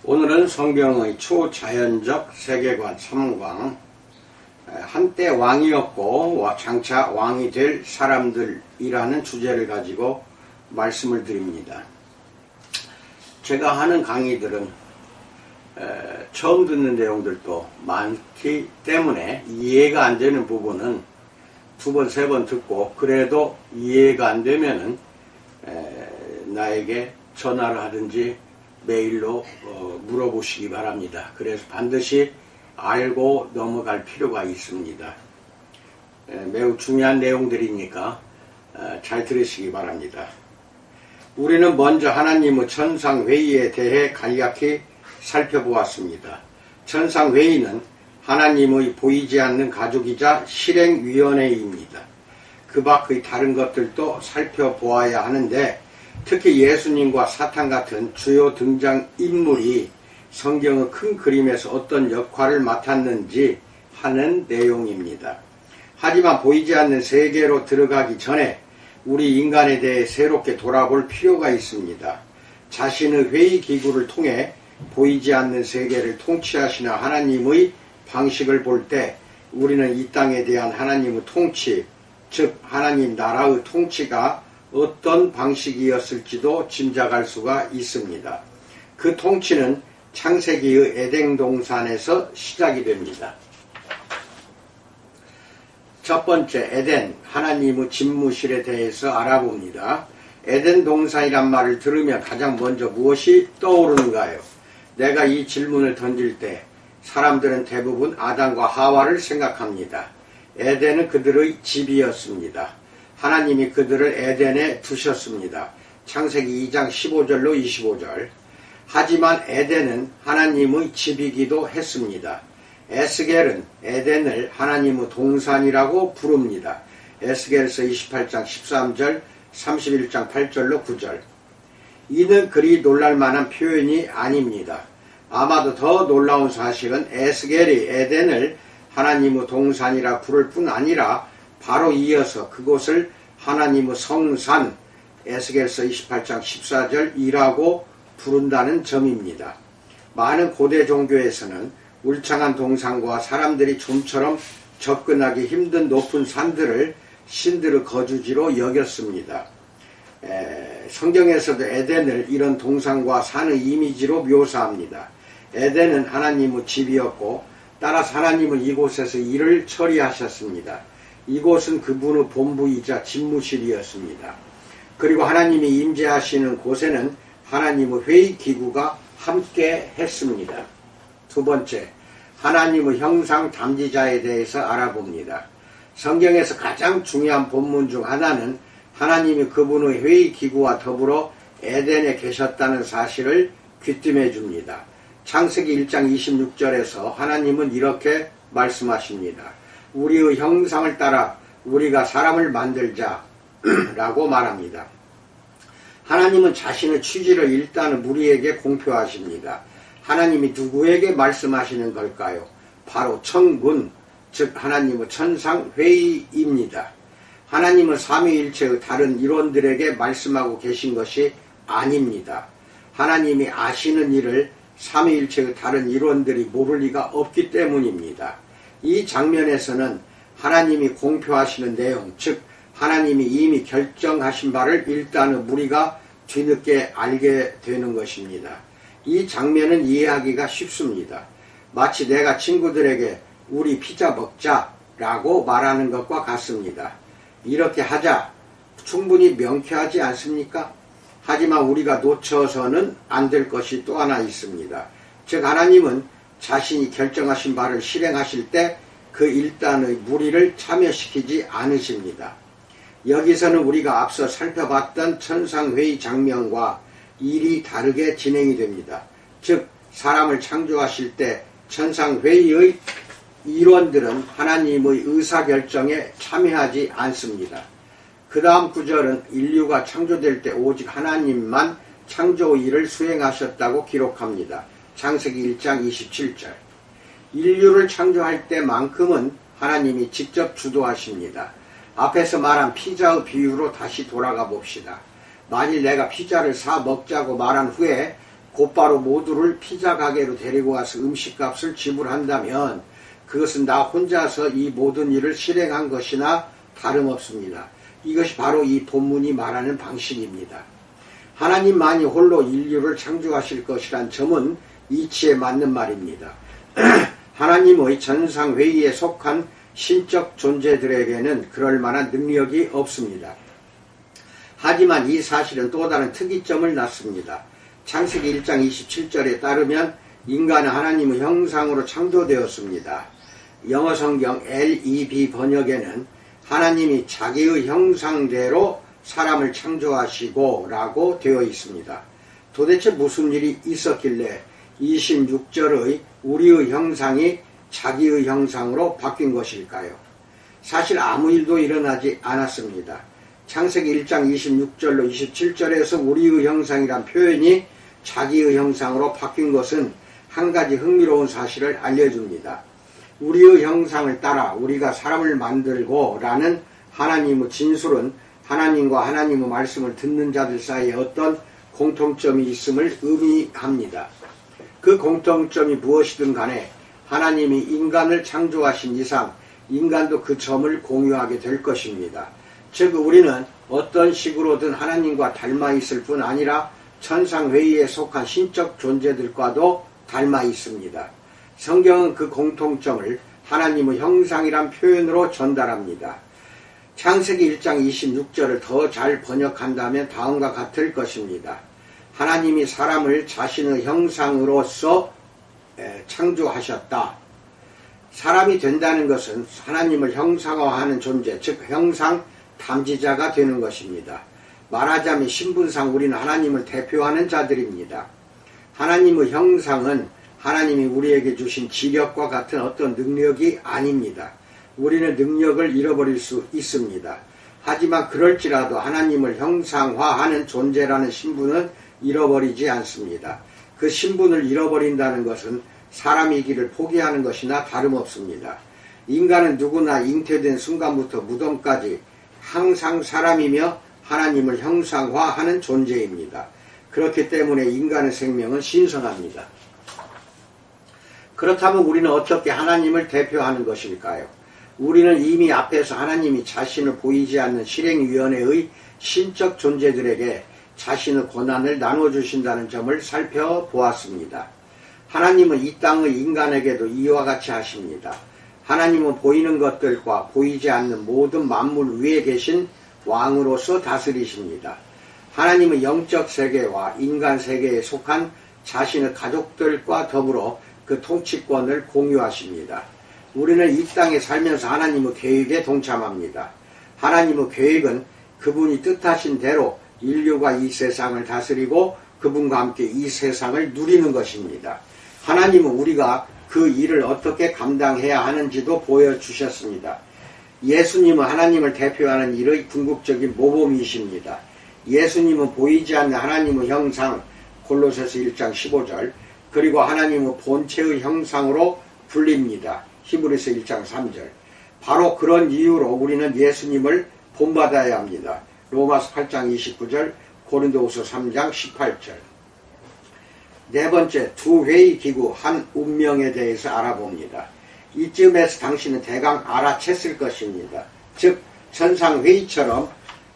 오늘은 성경의 초자연적 세계관 3강, 한때 왕이었고 장차 왕이 될 사람들이라는 주제를 가지고 말씀을 드립니다. 제가 하는 강의들은 처음 듣는 내용들도 많기 때문에 이해가 안 되는 부분은 두 번, 세 번 듣고, 그래도 이해가 안 되면은 나에게 전화를 하든지 메일로 물어보시기 바랍니다. 그래서 반드시 알고 넘어갈 필요가 있습니다. 매우 중요한 내용들이니까 잘 들으시기 바랍니다. 우리는 먼저 하나님의 천상회의에 대해 간략히 살펴보았습니다. 천상회의는 하나님의 보이지 않는 가족이자 실행위원회입니다. 그 밖의 다른 것들도 살펴보아야 하는데, 특히 예수님과 사탄 같은 주요 등장인물이 성경의 큰 그림에서 어떤 역할을 맡았는지 하는 내용입니다. 하지만 보이지 않는 세계로 들어가기 전에 우리 인간에 대해 새롭게 돌아볼 필요가 있습니다. 자신의 회의기구를 통해 보이지 않는 세계를 통치하시는 하나님의 방식을 볼 때 우리는 이 땅에 대한 하나님의 통치, 즉 하나님 나라의 통치가 어떤 방식이었을지도 짐작할 수가 있습니다. 그 통치는 창세기의 에덴 동산에서 시작이 됩니다. 첫 번째, 에덴, 하나님의 집무실에 대해서 알아봅니다. 에덴 동산이란 말을 들으면 가장 먼저 무엇이 떠오르는가요? 내가 이 질문을 던질 때 사람들은 대부분 아담과 하와를 생각합니다. 에덴은 그들의 집이었습니다. 하나님이 그들을 에덴에 두셨습니다. 창세기 2장 15절로 25절. 하지만 에덴은 하나님의 집이기도 했습니다. 에스겔은 에덴을 하나님의 동산이라고 부릅니다. 에스겔서 28장 13절, 31장 8절로 9절. 이는 그리 놀랄만한 표현이 아닙니다. 아마도 더 놀라운 사실은 에스겔이 에덴을 하나님의 동산이라 부를 뿐 아니라 바로 이어서 그곳을 하나님의 성산, 에스겔서 28장 14절이라고 부른다는 점입니다. 많은 고대 종교에서는 울창한 동산과 사람들이 좀처럼 접근하기 힘든 높은 산들을 신들의 거주지로 여겼습니다. 성경에서도 에덴을 이런 동산과 산의 이미지로 묘사합니다. 에덴은 하나님의 집이었고, 따라서 하나님은 이곳에서 일을 처리하셨습니다. 이곳은 그분의 본부이자 집무실이었습니다. 그리고 하나님이 임재하시는 곳에는 하나님의 회의기구가 함께 했습니다. 두 번째, 하나님의 형상 담지자에 대해서 알아봅니다. 성경에서 가장 중요한 본문 중 하나는 하나님이 그분의 회의기구와 더불어 에덴에 계셨다는 사실을 귀띔해 줍니다. 창세기 1장 26절에서 하나님은 이렇게 말씀하십니다. 우리의 형상을 따라 우리가 사람을 만들자 라고 말합니다. 하나님은 자신의 취지를 일단은 우리에게 공표하십니다. 하나님이 누구에게 말씀하시는 걸까요? 바로 천군, 즉 하나님의 천상회의입니다. 하나님은 삼위일체의 다른 일원들에게 말씀하고 계신 것이 아닙니다. 하나님이 아시는 일을 삼위일체의 다른 일원들이 모를 리가 없기 때문입니다. 이 장면에서는 하나님이 공표하시는 내용, 즉 하나님이 이미 결정하신 바를 일단은 우리가 뒤늦게 알게 되는 것입니다. 이 장면은 이해하기가 쉽습니다. 마치 내가 친구들에게 우리 피자 먹자 라고 말하는 것과 같습니다. 이렇게 하자 충분히 명쾌하지 않습니까? 하지만 우리가 놓쳐서는 안 될 것이 또 하나 있습니다. 즉 하나님은 자신이 결정하신 바를 실행하실 때 그 일단의 무리를 참여시키지 않으십니다. 여기서는 우리가 앞서 살펴봤던 천상회의 장면과 일이 다르게 진행이 됩니다. 즉 사람을 창조하실 때 천상회의의 일원들은 하나님의 의사결정에 참여하지 않습니다. 그 다음 구절은 인류가 창조될 때 오직 하나님만 창조 일을 수행하셨다고 기록합니다. 창세기 1장 27절. 인류를 창조할 때만큼은 하나님이 직접 주도하십니다. 앞에서 말한 피자의 비유로 다시 돌아가 봅시다. 만일 내가 피자를 사 먹자고 말한 후에 곧바로 모두를 피자 가게로 데리고 와서 음식값을 지불한다면 그것은 나 혼자서 이 모든 일을 실행한 것이나 다름없습니다. 이것이 바로 이 본문이 말하는 방식입니다. 하나님만이 홀로 인류를 창조하실 것이란 점은 이치에 맞는 말입니다. 하나님의 전상회의에 속한 신적 존재들에게는 그럴 만한 능력이 없습니다. 하지만 이 사실은 또 다른 특이점을 낳습니다. 창세기 1장 27절에 따르면 인간은 하나님의 형상으로 창조되었습니다. 영어 성경 LEB 번역에는 하나님이 자기의 형상대로 사람을 창조하시고 라고 되어 있습니다. 도대체 무슨 일이 있었길래 26절의 우리의 형상이 자기의 형상으로 바뀐 것일까요? 사실 아무 일도 일어나지 않았습니다. 창세기 1장 26절로 27절에서 우리의 형상이란 표현이 자기의 형상으로 바뀐 것은 한 가지 흥미로운 사실을 알려줍니다. 우리의 형상을 따라 우리가 사람을 만들고 라는 하나님의 진술은 하나님과 하나님의 말씀을 듣는 자들 사이에 어떤 공통점이 있음을 의미합니다. 그 공통점이 무엇이든 간에 하나님이 인간을 창조하신 이상 인간도 그 점을 공유하게 될 것입니다. 즉 우리는 어떤 식으로든 하나님과 닮아 있을 뿐 아니라 천상회의에 속한 신적 존재들과도 닮아 있습니다. 성경은 그 공통점을 하나님의 형상이란 표현으로 전달합니다. 창세기 1장 26절을 더 잘 번역한다면 다음과 같을 것입니다. 하나님이 사람을 자신의 형상으로서 창조하셨다. 사람이 된다는 것은 하나님을 형상화하는 존재, 즉 형상 담지자가 되는 것입니다. 말하자면 신분상 우리는 하나님을 대표하는 자들입니다. 하나님의 형상은 하나님이 우리에게 주신 지력과 같은 어떤 능력이 아닙니다. 우리는 능력을 잃어버릴 수 있습니다. 하지만 그럴지라도 하나님을 형상화하는 존재라는 신분은 잃어버리지 않습니다. 그 신분을 잃어버린다는 것은 사람이기를 포기하는 것이나 다름없습니다. 인간은 누구나 잉태된 순간부터 무덤까지 항상 사람이며 하나님을 형상화하는 존재입니다. 그렇기 때문에 인간의 생명은 신성합니다. 그렇다면 우리는 어떻게 하나님을 대표하는 것일까요? 우리는 이미 앞에서 하나님이 자신을 보이지 않는 실행위원회의 신적 존재들에게 자신의 권한을 나눠주신다는 점을 살펴보았습니다. 하나님은 이 땅의 인간에게도 이와 같이 하십니다. 하나님은 보이는 것들과 보이지 않는 모든 만물 위에 계신 왕으로서 다스리십니다. 하나님은 영적 세계와 인간 세계에 속한 자신의 가족들과 더불어 그 통치권을 공유하십니다. 우리는 이 땅에 살면서 하나님의 계획에 동참합니다. 하나님의 계획은 그분이 뜻하신 대로 인류가 이 세상을 다스리고 그분과 함께 이 세상을 누리는 것입니다. 하나님은 우리가 그 일을 어떻게 감당해야 하는지도 보여주셨습니다. 예수님은 하나님을 대표하는 일의 궁극적인 모범이십니다. 예수님은 보이지 않는 하나님의 형상 골로새서 1장 15절 그리고 하나님의 본체의 형상으로 불립니다. 히브리서 1장 3절. 바로 그런 이유로 우리는 예수님을 본받아야 합니다. 로마서 8장 29절 고린도후서 3장 18절. 네 번째, 두 회의 기구 한 운명에 대해서 알아봅니다. 이쯤에서 당신은 대강 알아챘을 것입니다. 즉 천상회의처럼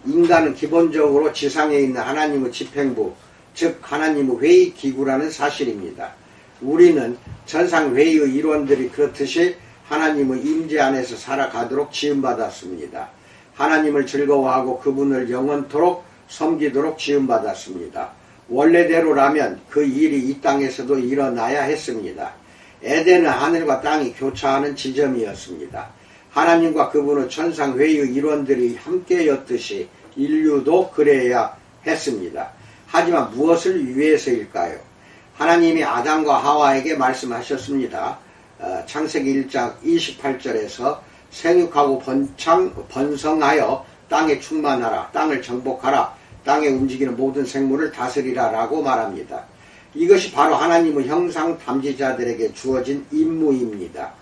인간은 기본적으로 지상에 있는 하나님의 집행부, 즉 하나님의 회의기구라는 사실입니다. 우리는 천상회의의 일원들이 그렇듯이 하나님의 임재 안에서 살아가도록 지음받았습니다. 하나님을 즐거워하고 그분을 영원토록 섬기도록 지음받았습니다. 원래대로라면 그 일이 이 땅에서도 일어나야 했습니다. 에덴은 하늘과 땅이 교차하는 지점이었습니다. 하나님과 그분의 천상회의의 일원들이 함께였듯이 인류도 그래야 했습니다. 하지만 무엇을 위해서일까요? 하나님이 아담과 하와에게 말씀하셨습니다. 창세기 1장 28절에서 생육하고 번성하여 땅에 충만하라, 땅을 정복하라, 땅에 움직이는 모든 생물을 다스리라 라고 말합니다. 이것이 바로 하나님의 형상 담지자들에게 주어진 임무입니다.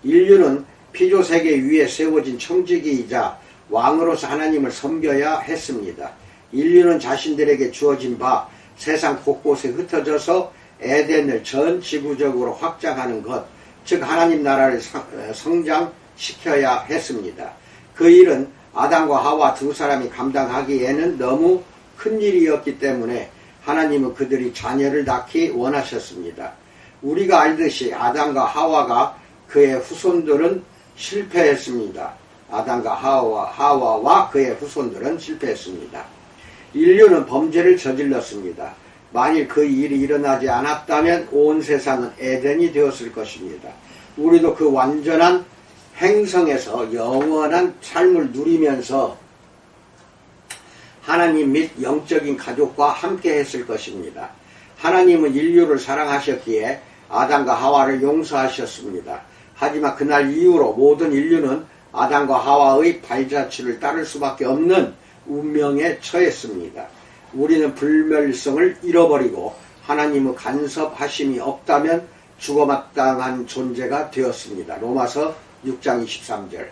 인류는 피조세계 위에 세워진 청지기이자 왕으로서 하나님을 섬겨야 했습니다. 인류는 자신들에게 주어진 바 세상 곳곳에 흩어져서 에덴을 전 지구적으로 확장하는 것, 즉 하나님 나라를 성장시켜야 했습니다. 그 일은 아담과 하와 두 사람이 감당하기에는 너무 큰 일이었기 때문에 하나님은 그들이 자녀를 낳기 원하셨습니다. 우리가 알듯이 아담과 하와가 그의 후손들은 실패했습니다. 아담과 하와와 그의 후손들은 실패했습니다. 인류는 범죄를 저질렀습니다. 만일 그 일이 일어나지 않았다면 온 세상은 에덴이 되었을 것입니다. 우리도 그 완전한 행성에서 영원한 삶을 누리면서 하나님 및 영적인 가족과 함께 했을 것입니다. 하나님은 인류를 사랑하셨기에 아담과 하와를 용서하셨습니다. 하지만 그날 이후로 모든 인류는 아담과 하와의 발자취를 따를 수밖에 없는 운명에 처했습니다. 우리는 불멸성을 잃어버리고 하나님의 간섭하심이 없다면 죽어마땅한 존재가 되었습니다. 로마서 6장 23절.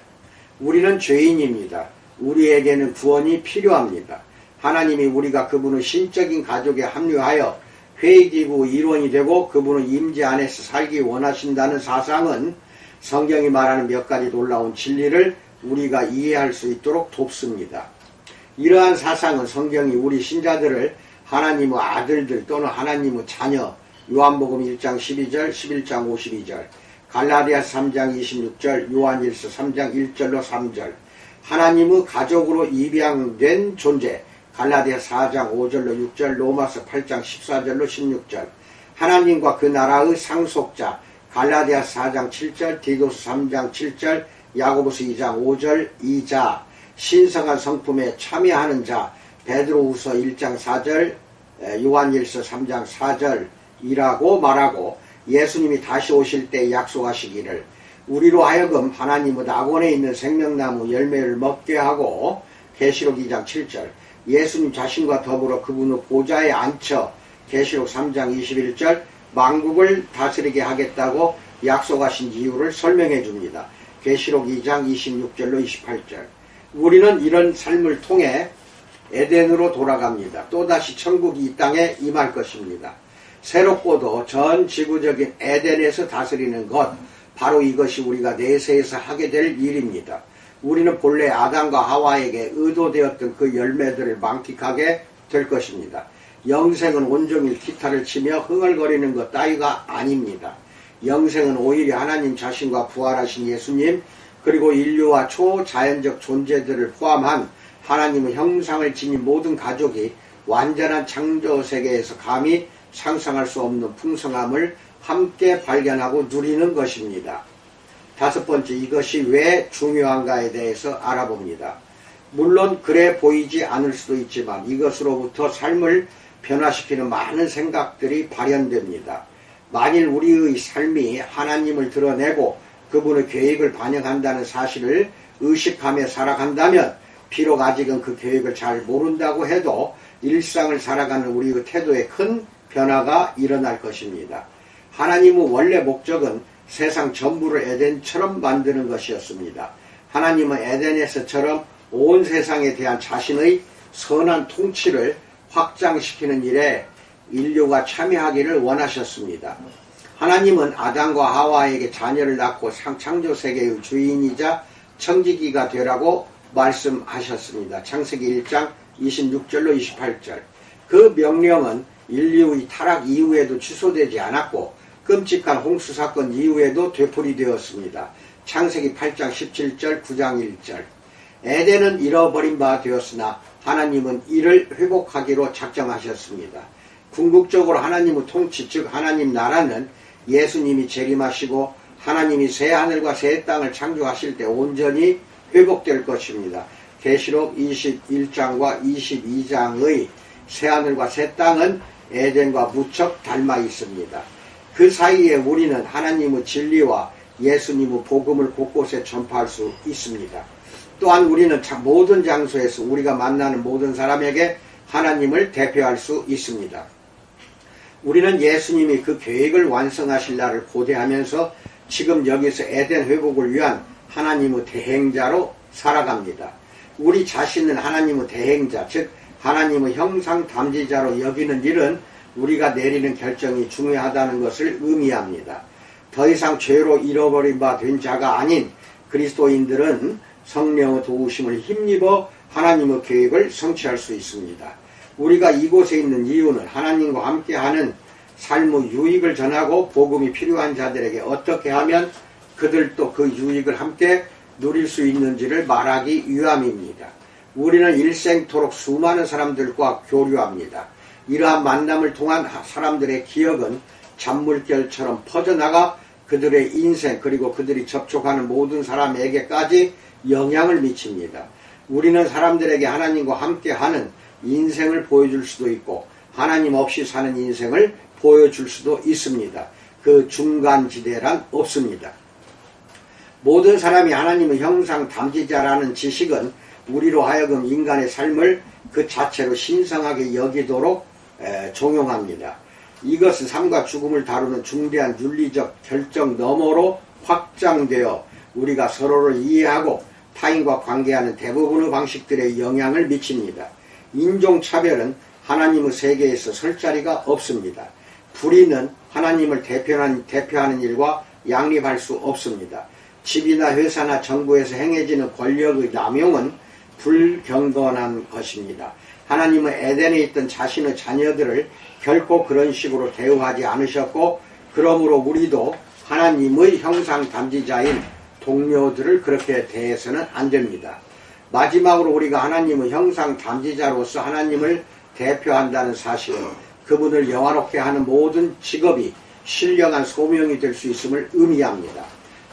우리는 죄인입니다. 우리에게는 구원이 필요합니다. 하나님이 우리가 그분의 신적인 가족에 합류하여 회의기구 일원이 되고 그분의 임재 안에서 살기 원하신다는 사상은 성경이 말하는 몇 가지 놀라운 진리를 우리가 이해할 수 있도록 돕습니다. 이러한 사상은 성경이 우리 신자들을 하나님의 아들들 또는 하나님의 자녀, 요한복음 1장 12절, 11장 52절, 갈라디아서 3장 26절, 요한일서 3장 1절로 3절, 하나님의 가족으로 입양된 존재, 갈라디아서 4장 5절로 6절, 로마서 8장 14절로 16절, 하나님과 그 나라의 상속자, 갈라디아서 4장 7절, 디도서 3장 7절, 야고보서 2장 5절, 이자, 신성한 성품에 참여하는 자, 베드로후서 1장 4절, 요한일서 3장 4절이라고 말하고 예수님이 다시 오실 때 약속하시기를 우리로 하여금 하나님의 낙원에 있는 생명나무 열매를 먹게 하고 계시록 2장 7절, 예수님 자신과 더불어 그분의 보좌에 앉혀 계시록 3장 21절 만국을 다스리게 하겠다고 약속하신 이유를 설명해 줍니다. 계시록 2장 26절로 28절. 우리는 이런 삶을 통해 에덴으로 돌아갑니다. 또다시 천국이 이 땅에 임할 것입니다. 새롭고도 전 지구적인 에덴에서 다스리는 것, 바로 이것이 우리가 내세에서 하게 될 일입니다. 우리는 본래 아담과 하와에게 의도되었던 그 열매들을 만끽하게 될 것입니다. 영생은 온종일 기타를 치며 흥얼거리는 것 따위가 아닙니다. 영생은 오히려 하나님 자신과 부활하신 예수님, 그리고 인류와 초자연적 존재들을 포함한 하나님의 형상을 지닌 모든 가족이 완전한 창조세계에서 감히 상상할 수 없는 풍성함을 함께 발견하고 누리는 것입니다. 다섯 번째, 이것이 왜 중요한가에 대해서 알아봅니다. 물론 그래 보이지 않을 수도 있지만 이것으로부터 삶을 변화시키는 많은 생각들이 발현됩니다. 만일 우리의 삶이 하나님을 드러내고 그분의 계획을 반영한다는 사실을 의식하며 살아간다면 비록 아직은 그 계획을 잘 모른다고 해도 일상을 살아가는 우리의 태도에 큰 변화가 일어날 것입니다. 하나님의 원래 목적은 세상 전부를 에덴처럼 만드는 것이었습니다. 하나님은 에덴에서처럼 온 세상에 대한 자신의 선한 통치를 확장시키는 일에 인류가 참여하기를 원하셨습니다. 하나님은 아담과 하와에게 자녀를 낳고 창조세계의 주인이자 청지기가 되라고 말씀하셨습니다. 창세기 1장 26절로 28절. 그 명령은 인류의 타락 이후에도 취소되지 않았고 끔찍한 홍수 사건 이후에도 되풀이되었습니다. 창세기 8장 17절, 9장 1절. 에덴은 잃어버린 바 되었으나 하나님은 이를 회복하기로 작정하셨습니다. 궁극적으로 하나님의 통치, 즉 하나님 나라는 예수님이 재림하시고 하나님이 새 하늘과 새 땅을 창조하실 때 온전히 회복될 것입니다. 계시록 21장과 22장의 새 하늘과 새 땅은 에덴과 무척 닮아 있습니다. 그 사이에 우리는 하나님의 진리와 예수님의 복음을 곳곳에 전파할 수 있습니다. 또한 우리는 모든 장소에서 우리가 만나는 모든 사람에게 하나님을 대표할 수 있습니다. 우리는 예수님이 그 계획을 완성하실 날을 고대하면서 지금 여기서 에덴 회복을 위한 하나님의 대행자로 살아갑니다. 우리 자신은 하나님의 대행자, 즉 하나님의 형상 담지자로 여기는 일은 우리가 내리는 결정이 중요하다는 것을 의미합니다. 더 이상 죄로 잃어버린 바 된 자가 아닌 그리스도인들은 성령의 도우심을 힘입어 하나님의 계획을 성취할 수 있습니다. 우리가 이곳에 있는 이유는 하나님과 함께하는 삶의 유익을 전하고 복음이 필요한 자들에게 어떻게 하면 그들도 그 유익을 함께 누릴 수 있는지를 말하기 위함입니다. 우리는 일생토록 수많은 사람들과 교류합니다. 이러한 만남을 통한 사람들의 기억은 잔물결처럼 퍼져나가 그들의 인생 그리고 그들이 접촉하는 모든 사람에게까지 영향을 미칩니다. 우리는 사람들에게 하나님과 함께하는 인생을 보여줄 수도 있고 하나님 없이 사는 인생을 보여줄 수도 있습니다. 그 중간지대란 없습니다. 모든 사람이 하나님의 형상 담지자라는 지식은 우리로 하여금 인간의 삶을 그 자체로 신성하게 여기도록 종용합니다. 이것은 삶과 죽음을 다루는 중대한 윤리적 결정 너머로 확장되어 우리가 서로를 이해하고 타인과 관계하는 대부분의 방식들에 영향을 미칩니다. 인종차별은 하나님의 세계에서 설 자리가 없습니다. 불의는 하나님을 대표하는 일과 양립할 수 없습니다. 집이나 회사나 정부에서 행해지는 권력의 남용은 불경건한 것입니다. 하나님은 에덴에 있던 자신의 자녀들을 결코 그런 식으로 대우하지 않으셨고 그러므로 우리도 하나님의 형상 담지자인 동료들을 그렇게 대해서는 안 됩니다. 마지막으로 우리가 하나님의 형상 담지자로서 하나님을 대표한다는 사실은 그분을 영화롭게 하는 모든 직업이 신령한 소명이 될 수 있음을 의미합니다.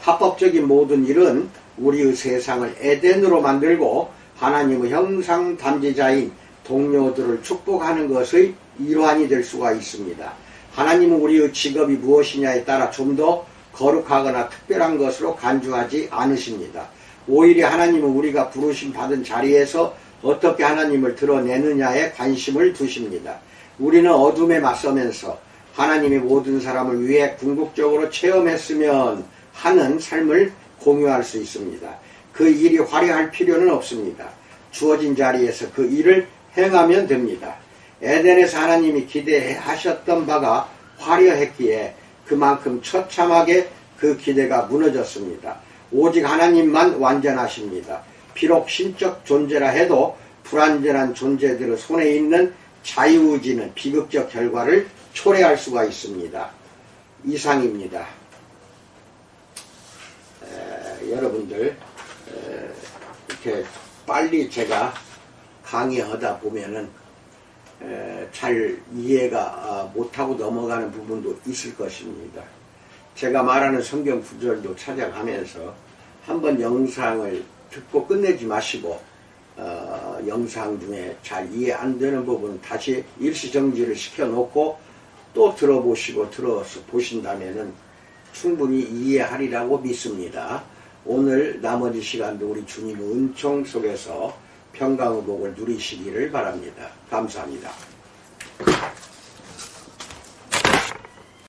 합법적인 모든 일은 우리의 세상을 에덴으로 만들고 하나님의 형상 담지자인 동료들을 축복하는 것의 일환이 될 수가 있습니다. 하나님은 우리의 직업이 무엇이냐에 따라 좀 더 거룩하거나 특별한 것으로 간주하지 않으십니다. 오히려 하나님은 우리가 부르심 받은 자리에서 어떻게 하나님을 드러내느냐에 관심을 두십니다. 우리는 어둠에 맞서면서 하나님의 모든 사람을 위해 궁극적으로 체험했으면 하는 삶을 공유할 수 있습니다. 그 일이 화려할 필요는 없습니다. 주어진 자리에서 그 일을 행하면 됩니다. 에덴에서 하나님이 기대하셨던 바가 화려했기에 그만큼 처참하게 그 기대가 무너졌습니다. 오직 하나님만 완전하십니다. 비록 신적 존재라 해도 불완전한 존재들의 손에 있는 자유의지는 비극적 결과를 초래할 수가 있습니다. 이상입니다. 여러분들 이렇게 빨리 제가 강의하다 보면은 잘 이해가 못하고 넘어가는 부분도 있을 것입니다. 제가 말하는 성경 구절도 찾아가면서 한번 영상을 듣고 끝내지 마시고 영상 중에 잘 이해 안 되는 부분 다시 일시정지를 시켜놓고 또 들어보시고 들어서 보신다면은 충분히 이해하리라고 믿습니다. 오늘 나머지 시간도 우리 주님의 은총 속에서 평강의 복을 누리시기를 바랍니다. 감사합니다.